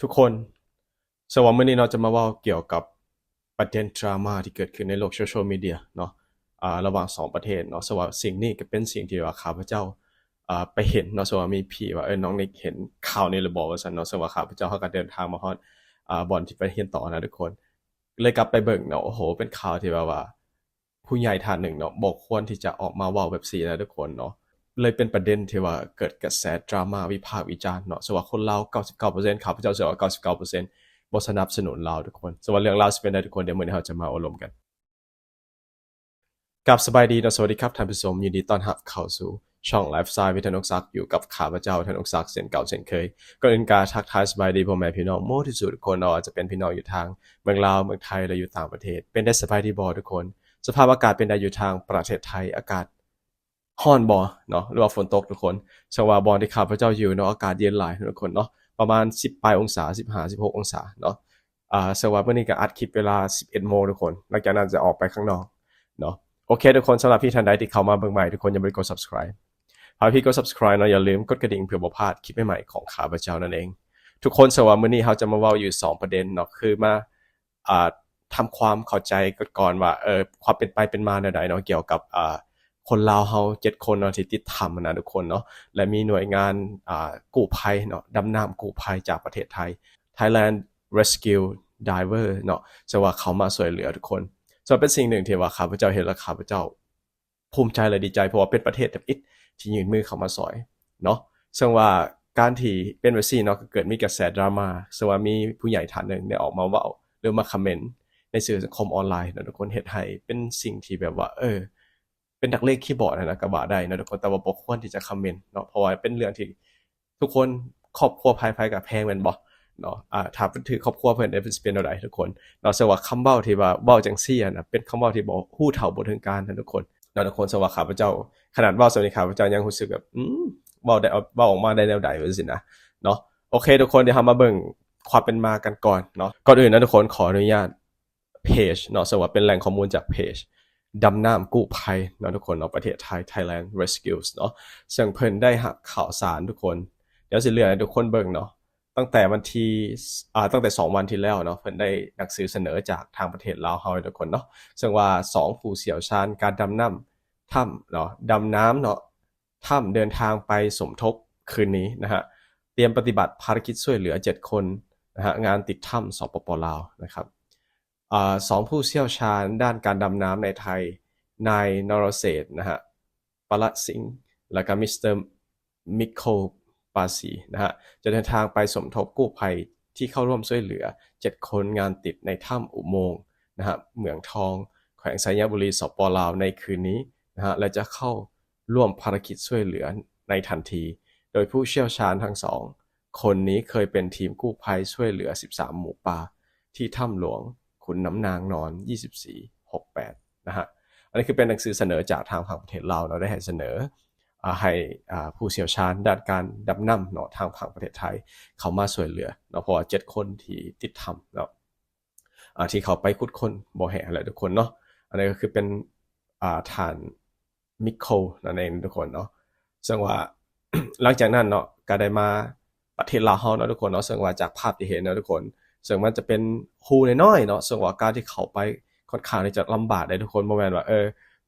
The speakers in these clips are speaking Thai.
ทุกคนสำหรับวันนี้เราจะมาว่าเกี่ยวกับประเด็นดราม่าที่เกิดขึ้นในโลกโซเชียลมีเดียเนาะระหว่างสองประเทศเนาะสำหรับสิ่งนี้ก็เป็นสิ่งที่ว่าข้าพเจ้าไปเห็นเนาะสำหรับมีพี่ว่าน้องนิกเห็นข่าวนี้หรือบอกว่าสันเนาะสำหรับข้าพเจ้าเขาก็เดินทางมาฮอดบอลที่ไปเรียนต่อนะทุกคนเลยกลับไปเบิ่งเนาะโอ้โหเป็นข่าวที่ว่าผู้ใหญ่ท่านหนึ่งเนาะบอกควรที่จะออกมาเว้าแบบนี้นะทุกคนเนาะ เลยเป็นประเด็นที่ว่าเกิดกระแสดราม่าวิพากษ์วิจารณ์เนาะสว่าคนลาว99%ข้าพเจ้าเชื่อว่า99%บ่สนับสนุนลาวทุกคนสว่าเรื่องราวสิเป็นได้ทุกคนเดี๋ยวมื้อนี้เราจะมาอบรมกันกับสบายดีเนาะสวัสดีครับท่านผู้ชมยินดีต้อนรับเข้าสู่ช่องไลฟ์สไตล์วิทยานกศักดิ์อยู่กับข้าพเจ้าธนกศักดิ์เช่นเก่าเช่นเคยก่อนอื่นการทักทายสบายดีพ่อแม่พี่น้องโมที่สุดทุกคนเนาะจะเป็นพี่น้องอยู่ทางเมืองลาวเมืองไทยและอยู่ต่างประเทศเป็นได้สบายดีบ่ทุกคนสภาพอากาศเป็นได้อยู่ทางประเทศไทยอากาศ ฮ้อนบ่เนาะหรือว่าฝนตกทุกคนจังว่าบอนที่ข้าพเจ้าอยู่เนาะอากาศเย็นหลายทุกคนเนาะประมาณ10ปลายองศา15-16องศาเนาะสว่ามื้อนี้ก็อัดคลิปเวลา11โมงทุกคนหลังจากนั้นจะออกไปข้างนอกเนาะโอเคทุกคนสำหรับพี่ท่านใดที่เข้ามาเบิ่งใหม่ทุกคนอย่าลืมกด Subscribe พาพี่กด Subscribe เนาะอย่าลืมกดกระดิ่งเพื่อบ่พลาดคลิปใหม่ๆของข้าพเจ้านั่นเองทุกคนสว่ามื้อนี้เราจะมาเว้าอยู่2ประเด็นเนาะคือมาอ่าทำความเข้าใจก่อนว่าความเป็นไปเป็นมาแนวใดเนาะเกี่ยวกับคนลาวเฮา7คนเนาะที่ติดถ้ำนะทุกคนเนาะและมีหน่วยงานกู้ภัยเนาะดำน้ำกู้ภัยจากประเทศไทย Thailand Rescue Diver เนาะซึ่งว่าเขามาช่วยเหลือทุกคนส่วนเป็นสิ่งหนึ่งที่ว่าข้าพเจ้าเห็นและข้าพเจ้าภูมิใจและดีใจเพราะว่าเป็นประเทศแบบอิฐที่ยื่นมือเข้ามาช่วยเนาะซึ่งว่าการที่เป็นแบบนี้เนาะก็เกิดมีกระแสดราม่าซึ่งว่ามีผู้ใหญ่ท่านหนึ่งได้ออกมาเว้าหรือมาคอมเมนต์ในสื่อสังคมออนไลน์นะทุกคนเฮ็ดให้เป็นสิ่งที่แบบว่าเป็นนักเลงคีย์บอร์ดนะก็ว่าได้นะทุกคนแต่ว่าบ่ควรที่จะคอมเมนต์เนาะเพราะว่าเป็นเรื่องที่ทุกคนครอบครัวภายกับแพงแม่นบ่เนาะถ้าถือครอบครัวเพิ่นได้เป็นแนวใดทุกคนเนาะแต่ว่าคำเว้าที่ว่าเว้าจังซี่น่ะเป็นคำเว้าที่บ่ฮู้เฒ่าบ่ถึงการนะทุกคนเนาะทุกคนสว่าข้าพเจ้าขนาดเว้าส่วนนี้ข้าพเจ้ายังรู้สึกแบบเว้าได้เว้าออกมาได้แนวใดว่าจังซี่นะเนาะโอเคทุกคนเดี๋ยวเรามาเบิ่งความเป็นมากันก่อนเนาะก่อนอื่นนะทุกคนขออนุญาตเพจเนาะสว่าเป็นแหล่งข้อมูลจากเพจ ดำน้ำกู้ภัยเนาะทุกคนเนาะประเทศไทย Thailand Rescues เนาะซึ่งเพิ่นได้หักข่าวสารทุกคนเดี๋ยวสิเลื่อนให้ทุกคนเบิ่งเนาะตั้งแต่วันที่ตั้งแต่2วันที่แล้วเนาะเพิ่นได้หนังสือเสนอจากทางประเทศลาวเฮาทุกคนเนาะซึ่งว่า2ผู้เชี่ยวชาญการดำน้ำถ้ำเนาะดำน้ำเนาะถ้ำเดินทางไปสมทบคืนนี้นะฮะเตรียมปฏิบัติภารกิจช่วยเหลือ7คนนะฮะงานติดถ้ำสปปลาวนะครับ สองผู้เชี่ยวชาญด้านการดำน้ำในไทยนายนรเศรษฐ์นะฮะปละสิงห์และก็มิสเตอร์มิโคปาสีนะฮะจะเดินทางไปสมทบกู้ภัยที่เข้าร่วมช่วยเหลือ7คนงานติดในถ้ำอุโมงค์นะฮะเหมืองทองแขวงไชยบุรีสปลาวในคืนนี้นะฮะและจะเข้าร่วมภารกิจช่วยเหลือในทันทีโดยผู้เชี่ยวชาญทั้งสองคนนี้เคยเป็นทีมกู้ภัยช่วยเหลือ13หมูป่าที่ถ้ำหลวงขุนน้ำนางนอน2468นะฮะอันนี้คือเป็นหนังสือเสนอจากทางฝั่งประเทศลาวเราได้ให้เสนอให้ผู้เชี่ยวชาญด้านการดำน้ำเนาะทางฝั่งประเทศไทยเขามาช่วยเหลือเนาะเพราะว่า7คนที่ติดถ้ำเนาะที่เขาไปขุดค้นบ่อแห่อะไรทุกคนเนาะอันนี้ก็คือเป็นฐานมิโคนั่นเองทุกคนเนาะซึ่งว่า หลังจากนั้นเนาะก็ได้มาประเทศลาวเฮาเนาะทุกคนเนาะซึ่งว่าจากภาพที่เห็นเนาะทุกคนซึ่งมันจะเป็นฮูน้อยๆเนาะซึ่งว่าการที่เข้าไปค่อนข้างที่จะลำบากได้ทุกคนบ่แม่นว่า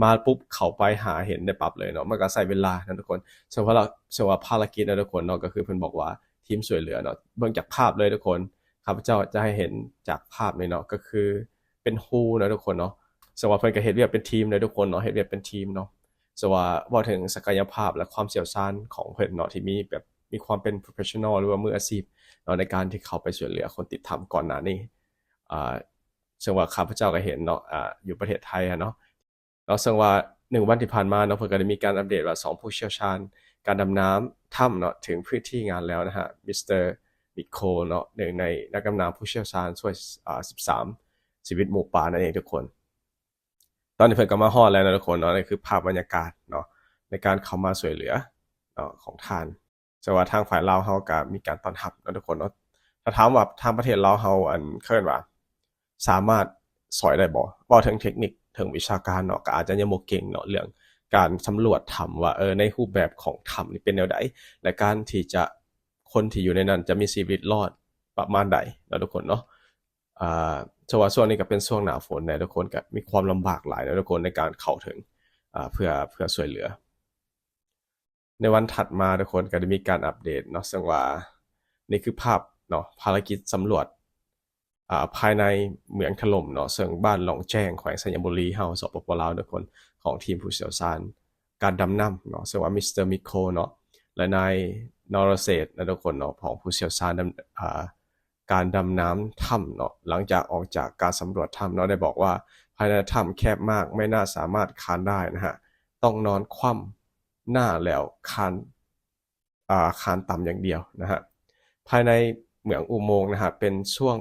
มาปุ๊บเข้าไปหาเห็นได้ปั๊บเลยเนาะมันก็ใช้เวลานะทุกคนซึ่งว่าภารกิจนะทุกคนเนาะก็คือเพิ่นบอกว่าทีมช่วยเหลือเนาะเบิ่งจากภาพเลยทุกคนข้าพเจ้าจะให้เห็นจากภาพเลยเนาะก็คือเป็นฮูนะทุกคนเนาะซึ่งว่าเพิ่นก็เฮ็ดเวียกเป็นทีมเลยทุกคนเนาะเฮ็ดเวียกเป็นทีมเนาะ สว่าเว้าถึงศักยภาพและความเชี่ยวชาญของเพิ่นเนาะที่มีแบบมีความเป็น professional หรือว่ามืออาชีพเนาะในการที่เขาไปช่วยเหลือคนติดถ้ำก่อนหน้านี้อ่าซึ่งว่าข้าพเจ้าก็เห็นเนาะอยู่ประเทศไทยอะเนาะแล้วซึ่งว่า1วันที่ผ่านมาเนาะเพิ่นก็ได้มีการอัปเดตว่า2ผู้เชี่ยวชาญการดำน้ำถ้ำเนาะถึงพื้นที่งานแล้วนะฮะมิสเตอร์นิโคลเนาะหนึ่งในนักดำน้ำผู้เชี่ยวชาญช่วย13ชีวิตหมู่ป่านั่นเองทุกคน ตอนนี้เพิ่นก็มาฮอดแล้วนะทุกคนเนาะนี่คือภาพบรรยากาศเนาะในการเข้ามาช่วยเหลือของท่านแต่ว่าทางฝ่ายลาวเฮาก็มีการต้อนรับเนาะทุกคนเนาะถ้าถามว่าทางประเทศลาวเฮาเขาเอิ้นว่าสามารถช่วยได้บ่เว้าถึงเทคนิคถึงวิชาการเนาะก็อาจจะยังบ่เก่งเนาะเรื่องการสำรวจถ้ำว่าในรูปแบบของถ้ำนี่เป็นแนวใดและการที่จะคนที่อยู่ในนั้นจะมีชีวิตรอด ประมาณใดนะทุกคนเนาะอ่าช่วงนี้ก็เป็นช่วงหน้าฝนนะทุกคนก็มีความลำบากหลายนะทุกคนในการเข้าถึงเพื่อช่วยเหลือในวันถัดมาทุกคนก็ได้มีการอัปเดตเนาะซึ่งว่านี่คือภาพเนาะภารกิจสำรวจภายในเหมืองถล่มเนาะซึ่งบ้านหลองแจ้งแขวงสัญบุรีเฮาสปปลาวทุกคนของทีมผู้เชี่ยวชาญการดำน้ำเนาะซึ่งว่ามิสเตอร์มิโคเนาะและนายนรเศรษฐ์นะทุกคนเนาะของผู้เชี่ยวชาญการดำน้ำถ้ำเนาะหลังจากออกจากการสำรวจถ้ำเนาะได้บอกว่าภายในถ้ำแคบมากไม่น่าสามารถคานได้นะฮะต้องนอนคว่ำหน้าแล้วคานต่ำอย่างเดียวนะฮะภายในเหมืองอุโมงค์นะฮะเป็นช่วง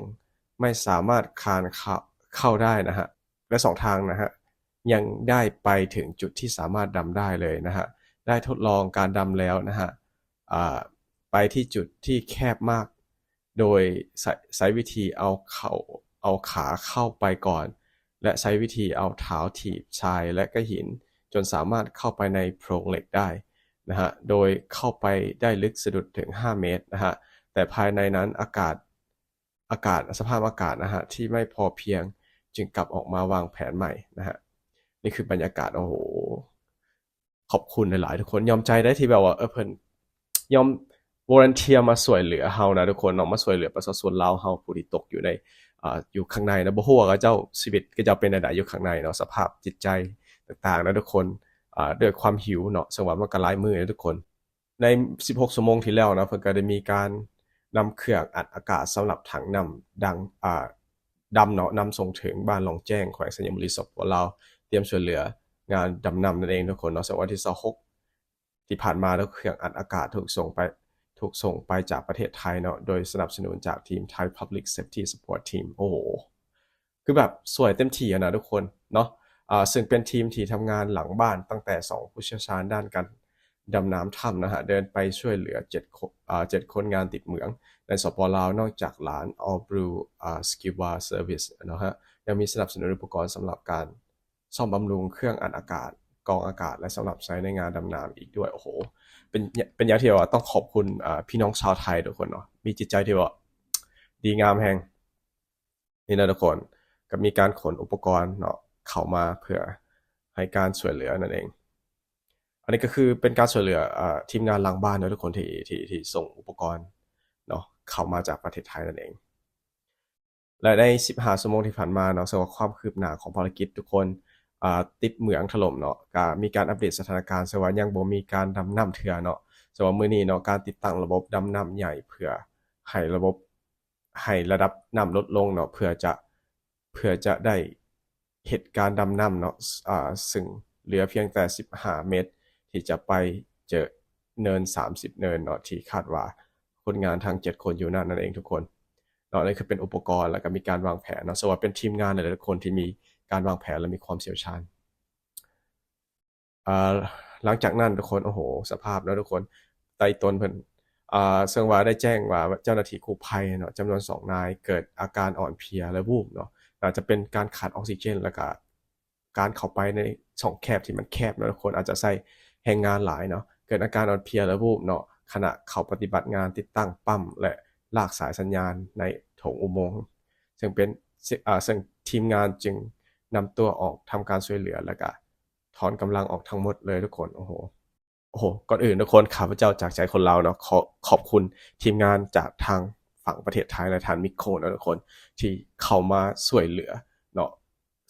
ไม่สามารถคานเข้าได้นะฮะและสองทางนะฮะยังได้ไปถึงจุดที่สามารถดำได้เลยนะฮะได้ทดลองการดำแล้วนะฮะไปที่จุดที่แคบมากโดยใช้วิธีเอาขาเข้าไปก่อนและใช้วิธีเอาเท้าถีบทรายและก็หินจนสามารถเข้าไปในโพรงเหล็กได้นะฮะโดยเข้าไปได้ลึกสะดุดถึง5 เมตรนะฮะแต่ภายในนั้นสภาพอากาศนะฮะที่ไม่พอเพียงจึงกลับออกมาวางแผนใหม่นะฮะนี่คือบรรยากาศโอ้โหขอบคุณหลายๆทุกคนยอมใจได้ที่แบบว่าเพิ่นยอมวอลันเทียมาสวยเหลือเฮานะทุกคนเนาะมาสวยเหลือประชาชนลาวเฮาผู้ที่ตกอยู่ในอยู่ข้างในนะบ่ฮู้ว่าเจ้าชีวิตก็จะเป็นจังได๋อยู่ข้างในเนาะสภาพจิตใจต่างๆนะทุกคนด้วยความหิวเนาะซึ่งว่ามันก็หลายมื้อนะทุกคนใน16ชั่วโมงที่แล้วนะเพิ่นก็ได้มีการนำเครื่องอัดอากาศสำหรับถังน้ำดำเนาะนำส่งถึงบ้านหลองแจ้งแขวงสัญบุรีสปปลาวเตรียมช่วยเหลืองานดำน้ำนั่นเองทุกคนเนาะซึ่งวันที่26ที่ผ่านมาแล้วเครื่องอัดอากาศถูกส่งไปจากประเทศไทยเนาะโดยสนับสนุนจากทีม Thai Public Safety Support Team โอ้โหคือแบบสวยเต็มที่นะทุกคนเนาะซึ่งเป็นทีมที่ทำงานหลังบ้านตั้งแต่2ผู้เชี่ยวชาญด้านการดำน้ำถ้ำนะฮะเดินไปช่วยเหลือ7คนงานติดเหมืองในสปปลาวนอกจากร้าน All Blue Skiwa Service นะฮะยังมีสนับสนุนอุปกรณ์สำหรับการซ่อมบำรุงเครื่องอัดอากาศกรองอากาศและสำหรับใช้ในงานดำน้ำอีกด้วยโอ้โหเป็นอย่างที่ว่าต้องขอบคุณพี่น้องชาวไทยทุกคนเนาะมีจิตใจที่ว่าดีงามแฮงนี่นะทุกคนก็มีการขนอุปกรณ์เนาะเข้ามาเพื่อให้การช่วยเหลือนั่นเองอันนี้ก็คือเป็นการช่วยเหลือทีมงานหลังบ้านนะทุกคนที่ส่งอุปกรณ์เนาะเข้ามาจากประเทศไทยนั่นเองและใน15ชั่วโมงที่ผ่านมาเนาะสำหรับความคืบหน้าของภารกิจทุกคนติดเหมืองถล่มเนาะก็มีการอัปเดตสถานการณ์สว่ายังบ่มีการดำน้ำเถื่อเนาะสว่ามื้อนี้เนาะการติดตั้งระบบดำน้ำใหญ่เพื่อให้ระดับน้ำลดลงเนาะเพื่อจะได้เหตุการณ์ดำน้ำเนาะซึ่งเหลือเพียงแต่15 เมตรที่จะไปเจอเนิน30เนินเนาะที่คาดว่าคนงานทั้ง7คนอยู่นั่นเองทุกคนเนาะนี่คือเป็นอุปกรณ์แล้วก็มีการวางแผนเนาะสว่าเป็นทีมงานหลายๆคนที่มีการวางแผนและมีความเชี่ยวชาญหลังจากนั้นทุกคนโอ้โหสภาพแล้วทุกคนไต่ตนเพิ่นซึ่งว่าได้แจ้งว่าเจ้าหน้าที่กู้ภัยเนาะจำนวน2นายเกิดอาการอ่อนเพลียและวูบเนาะอาจจะเป็นการขาดออกซิเจนแล้วก็การเข้าไปในช่องแคบที่มันแคบเนาะทุกคนอาจจะใช้แรงงานหลายเนาะเกิดอาการอ่อนเพลียและวูบเนาะขณะเขาปฏิบัติงานติดตั้งปั๊มและลากสายสัญญาณในโถงอุโมงค์ซึ่งทีมงานจึงนำตัวออกทำการช่วยเหลือแล้วก็ถอนกำลังออกทั้งหมดเลยทุกคนโอ้โหก่อนอื่นทุกคนข้าพเจ้าจากใจคนลาวเนาะขอบคุณทีมงานจากทางฝั่งประเทศไทยและทางมิโคนะทุกคนที่เข้ามาช่วยเหลือเนาะ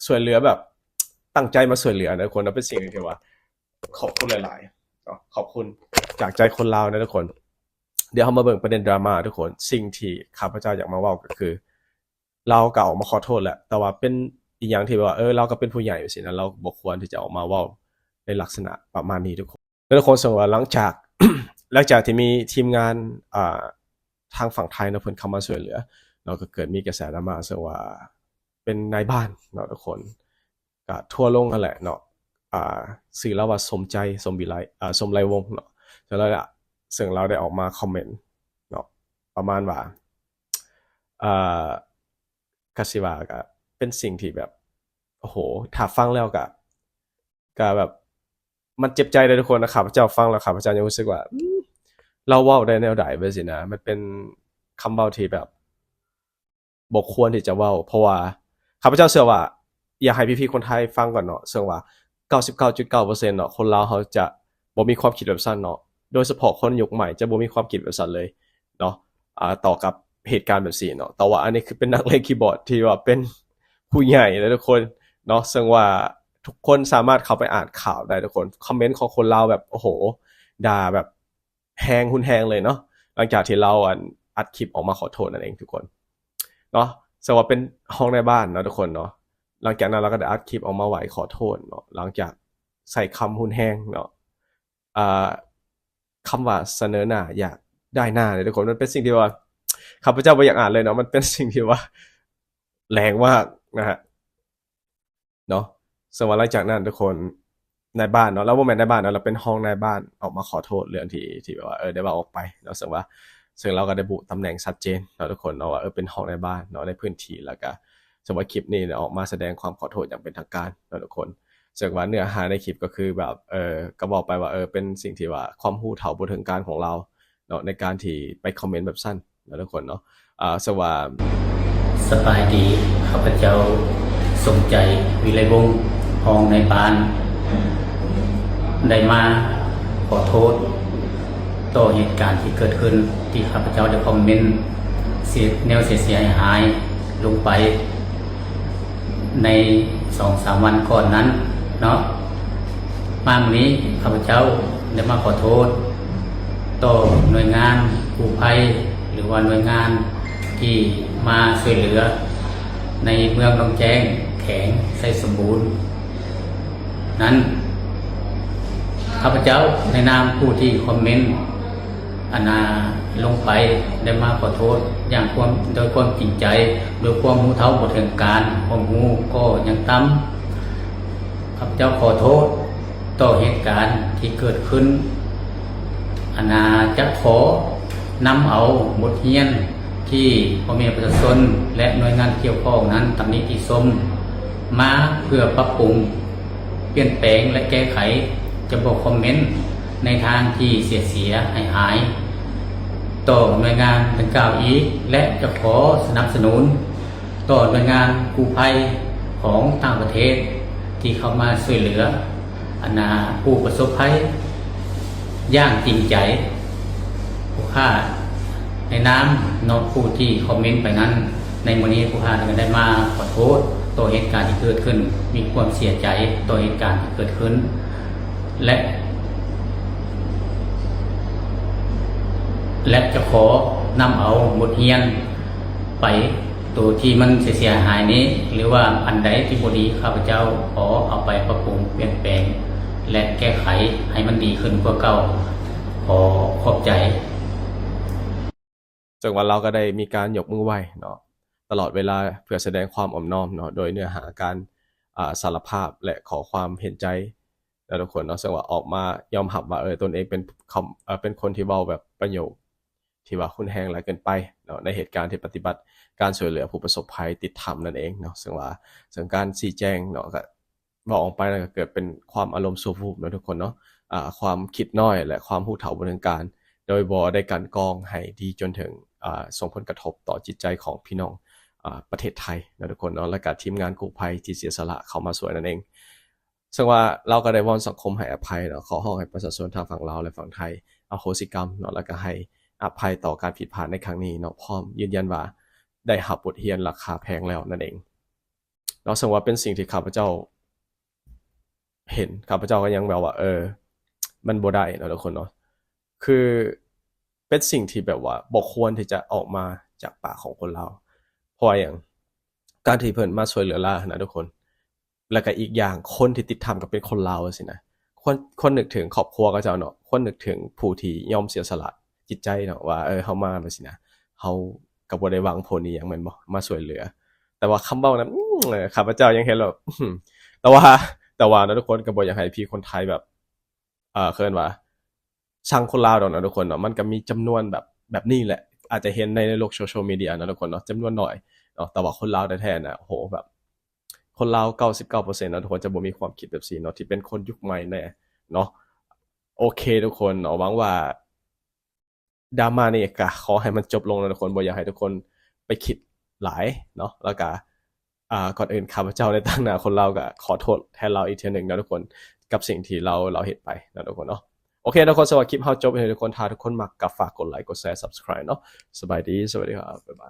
ช่วยเหลือแบบตั้งใจมาช่วยเหลือนะทุกคนนะเป็นสิ่งที่ว่าขอบคุณหลายๆเนาะขอบคุณจากใจคนลาวนะทุกคนเดี๋ยวเรามาเบิ่งประเด็นดราม่าทุกคนสิ่งที่ข้าพเจ้าอยากมาเว้าก็คือเราก็ออกมาขอโทษแหละแต่ว่าเป็นอีกอย่างที่ว่าเราก็เป็นผู้ใหญ่อยู่สินะเราบ่ควรที่จะออกมาเว้าในลักษณะประมาณนี้ทุกคนแล้วทุกคนส่งว่าหลังจาก หลังจากที่มีทีมงานทางฝั่งไทยเนาะเพิ่นเข้ามาช่วยเหลือเราก็เกิดมีกระแสดราม่าซึ่งว่าเป็นนายบ้านเนาะทุกคนก็ทั่วลงนั่นแหละเนาะชื่อเราว่าสมใจสมวิไลสมไรวงศ์เนาะแล้วซึ่งเราได้ออกมาคอมเมนต์เนาะประมาณว่าอ่ากสิว่าก็เป็นสิ่งที่แบบโอ้โหถ้าฟังแล้วก็แบบมันเจ็บใจเลยทุกคนนะข้าพเจ้าฟังแล้วข้าพเจ้ายังรู้สึกว่าเราเว้าได้แนวใดไปสินะมันเป็นคำเว้าที่แบบ บ่ควรที่จะเว้าเพราะว่าข้าพเจ้าเชื่อว่าอยากให้พี่ๆคนไทยฟังก่อนเนาะซึ่งว่า 99.9% เนาะคนลาวเขาจะบ่มีความคิดแบบซั่นเนาะโดยเฉพาะคนยุคใหม่จะบ่มีความคิดแบบซั่นเลยเนาะต่อกับเหตุการณ์แบบนี้เนาะแต่ว่าอันนี้คือเป็นนักเล่นคีย์บอร์ดที่ว่าเป็นผู้ใหญ่นะทุกคนเนาะซึ่งว่าทุกคนสามารถเข้าไปอ่านข่าวได้ทุกคนคอมเมนต์ของคนลาวแบบโอ้โหด่าแบบแฮงหุนแฮงเลยเนาะหลังจากที่เราอัดคลิปออกมาขอโทษนั่นเองทุกคนเนาะซึ่งว่าเป็นห้องในบ้านเนาะทุกคนเนาะหลังจากนั้นเราก็ได้อัดคลิปออกมาไหวขอโทษเนาะหลังจากใส่คำหุนแฮงเนาะอ่าคำว่าเสนอหน้าอยากได้หน้าเลยทุกคนมันเป็นสิ่งที่ว่าข้าพเจ้าไม่อยากอ่านเลยเนาะมันเป็นสิ่งที่ว่าแรงมากนะฮะเนาะซึ่งว่าหลังจากนั้นทุกคนในบ้านเนาะแล้วบ่แม่นในบ้านเนาะเราเป็นห้องในบ้านออกมาขอโทษเรื่องที่แบบว่าได้เว้าออกไปเนาะซึ่งเราก็ได้บุตำแหน่งชัดเจนเนาะทุกคนเนาะว่าเป็นห้องในบ้านเนาะในพื้นที่แล้วก็ซึ่งว่าคลิปนี้เนี่ยออกมาแสดงความขอโทษอย่างเป็นทางการเนาะทุกคนซึ่งว่าเนื้อหาในคลิปก็คือแบบก็บอกไปว่าเป็นสิ่งที่ว่าความรู้เท่าบ่ถึงการของเราเนาะในการที่ไปคอมเมนต์แบบสั้นเนาะทุกคนเนาะซึ่งว่า สบายดีข้าพเจ้าสมใจวิไลวงศ์ห้องในบ้านได้มาขอโทษต่อเหตุการณ์ที่เกิดขึ้นที่ข้าพเจ้าได้คอมเมนต์แนวเสียหายลงไปใน 2-3 วันก่อนนั้นเนาะมาวันนี้ข้าพเจ้าได้มาขอโทษต่อหน่วยงานกู้ภัยหรือว่าหน่วยงานที่มาช่วยเหลือในเมืองหนองแจ้งแข็งไสสมบูรณ์นั้นข้าพเจ้าในนามผู้ที่คอมเมนต์ลงไปได้มาขอโทษอย่างโดยความจริงใจโดยความรู้เท่าบ่ถึงการความรู้ก็ยังต่ำข้าพเจ้าขอโทษต่อเหตุการณ์ที่เกิดขึ้นจะขอนำเอาบทเรียนที่พ่อแม่ประชาชนและหน่วยงานเกี่ยวข้องนั้นตำหนิติชมมาเพื่อปรับปรุงเปลี่ยนแปลงและแก้ไขจะบอกคอมเมนต์ในทางที่เสียหายต่อหน่วยงานดังกล่าวอีกและจะขอสนับสนุนต่อหน่วยงานกู้ภัยของต่างประเทศที่เข้ามาช่วยเหลือผู้ประสบภัยอย่างจริงใจผู้ค่าในน้ำนอกผู้ที่คอมเมนต์ไปนั้นในวันนี้ผู้ค่าก็ได้มาขอโทษต่อเหตุการณ์ที่เกิดขึ้นมีความเสียใจต่อเหตุการณ์ที่เกิดขึ้นและจะขอนำเอาบทเรียนไปตัวที่มันเสียหายนี้หรือว่าอันใดที่บ่ดีข้าพเจ้าขอเอาไปปรับปรุงเปลี่ยนแปลงและแก้ไขให้มันดีขึ้นกว่าเก่าขอขอบใจซึ่งว่าเราก็ได้มีการยกมือไหว้เนาะตลอดเวลาเพื่อแสดงความอ่อนน้อมเนาะโดยเนื้อหาการสารภาพและขอความเห็นใจแล้วทุกคนเนาะซึ่งว่าออกมายอมรับว่าตนเองเป็นคนที่เว้าแบบประโยคที่ว่ารุนแรงหลายเกินไปเนาะในเหตุการณ์ที่ปฏิบัติการช่วยเหลือผู้ประสบภัยติดถ้ำนั่นเองเนาะซึ่งการชี้แจงเนาะก็บอกออกไปแล้วก็เกิดเป็นความอารมณ์ชั่ววูบเนาะทุกคนเนาะความคิดน้อยและความรู้เท่าบ่ถึงการโดยบ่ได้กลั่นกรองให้ดีจนถึงส่งผลกระทบต่อจิตใจของพี่น้องประเทศไทยนะทุกคนเนาะและก็ทีมงานกู้ภัยที่เสียสละเข้ามาช่วยนั่นเองซึ่งว่าเราก็ได้วอนสังคมให้อภัยเนาะขอร้องให้ประชาชนทางฝั่งลาวและฝั่งไทยอโหสิกรรมเนาะแล้วก็ให้อภัยต่อการผิดพลาดในครั้งนี้เนาะพร้อมยืนยันว่าได้รับบทเรียนราคาแพงแล้วนั่นเองเนาะซึ่งว่าเป็นสิ่งที่ข้าพเจ้าเห็นข้าพเจ้าก็ยังแบบว่ามันบ่ได้เนาะทุกคนเนาะคือเป็นสิ่งที่แบบว่าบ่ควรที่จะออกมาจากปากของคนลาวเพราะว่าอย่างการที่เพิ่นมาช่วยเหลือลาวนะทุกคนแล้วก็อีกอย่างคนที่ติดถ้ำก็เป็นคนลาวสินะคนนึกถึงครอบครัวเขาเจ้าเนาะคนนึกถึงผู้ที่ยอมเสียสละจิตใจเนาะว่าเฮามาแบบสินะเฮาก็บ่ได้หวังผลอีหยังแม่นบ่มาช่วยเหลือแต่ว่าคำเว้านั้นข้าพเจ้ายังเห็นแล้วแต่ว่านะทุกคนก็บ่อยากให้พี่คนไทยแบบเขาเอิ้นว่าช่างคนลาวดอกนะทุกคนเนาะมันก็มีจำนวนแบบนี้แหละอาจจะเห็นในโลกโซเชียลมีเดียนะทุกคนเนาะจำนวนน้อยเนาะแต่ว่าคนลาวแท้ๆน่ะโอ้โหแบบคนลาว99%นะทุกคนจะบ่มีความคิดแบบนี้เนาะที่เป็นคนยุคใหม่แน่เนาะโอเคทุกคนเนาะหวังว่าดราม่านี้ก็ขอให้มันจบลงนะทุกคนบ่อยากให้ทุกคนไปคิด หลายเนาะแล้วก็ก่อนอื่นข้าพเจ้าในตั้งหน้าคนเราก็ขอโทษแทนเราอีกเทีนึงนะทุกคนกับสิ่งที่เราเห็นไปนะทุกคนเนาะโอเคทุกคนสวัสดีคลิปเฮาจบให้ทุกคนถ้าทุกคนมักก็ฝากกดไลค์กดแชร์ Subscribe เนาะสบายดีสวัสดีครับบ๊ายบาย